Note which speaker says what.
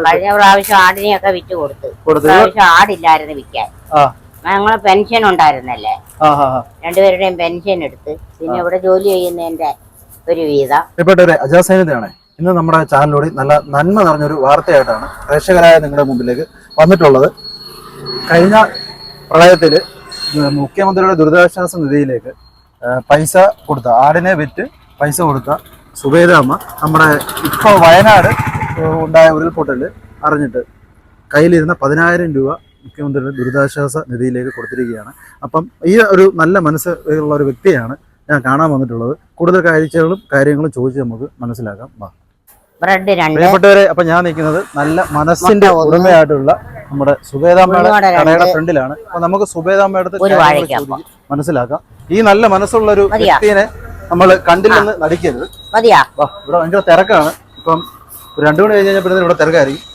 Speaker 1: കഴിഞ്ഞ പ്രാവശ്യം ആടിനെയൊക്കെ വിറ്റ് കൊടുത്തു. പ്രാവശ്യം ആടില്ലായിരുന്നു വിൽക്കാൻ. ഞങ്ങളെ പെൻഷൻ ഉണ്ടായിരുന്നല്ലേ, രണ്ടുപേരുടെയും പെൻഷൻ എടുത്ത് പിന്നെ ഇവിടെ ജോലി ചെയ്യുന്നതിന്റെ ഒരു വീതം.
Speaker 2: അജാസൈനതയാണ് ഇന്ന് നമ്മുടെ ചാനലിലൂടെ നല്ല നന്മ നിറഞ്ഞൊരു വാർത്തയായിട്ടാണ് പ്രേക്ഷകരായ നിങ്ങളുടെ മുമ്പിലേക്ക് വന്നിട്ടുള്ളത്. കഴിഞ്ഞ പ്രളയത്തില് മുഖ്യമന്ത്രിയുടെ ദുരിതാശ്വാസ നിധിയിലേക്ക് പൈസ കൊടുത്ത, ആടിനെ വിറ്റ് പൈസ കൊടുത്ത സുബൈദാമ്മ നമ്മുടെ ഇപ്പോൾ വയനാട് ഉണ്ടായ ഉരുൾപൊട്ടല് അറിഞ്ഞിട്ട് കയ്യിലിരുന്ന 10,000 രൂപ മുഖ്യമന്ത്രിയുടെ ദുരിതാശ്വാസ നിധിയിലേക്ക് കൊടുത്തിരിക്കുകയാണ്. അപ്പം ഈ ഒരു നല്ല മനസ്സ് ഉള്ള ഒരു വ്യക്തിയാണ് ഞാൻ കാണാൻ വന്നിട്ടുള്ളത്. കൂടുതൽ കാര്യങ്ങളും ചോദിച്ച് നമുക്ക് മനസ്സിലാക്കാം. പ്രിയപ്പെട്ടവരെ, അപ്പൊ ഞാൻ നിൽക്കുന്നത് നല്ല മനസ്സിന്റെ ഉടമയായിട്ടുള്ള നമ്മുടെ സുബൈദാമ്മയുടെ കടയുടെ ഫ്രണ്ടിലാണ്. അപ്പൊ നമുക്ക് സുബൈദാമ്മയുടെ മനസ്സിലാക്കാം. ഈ നല്ല മനസ്സുള്ള ഒരു വ്യക്തിയെ നമ്മൾ കണ്ടില്ലെന്ന് നടിക്കരുത്. ഇവിടെ ഭയങ്കര തിരക്കാണ്. ഇപ്പം 2 മണി കഴിഞ്ഞ് കഴിഞ്ഞാൽ ഇവിടെ തിരക്കായിരിക്കും.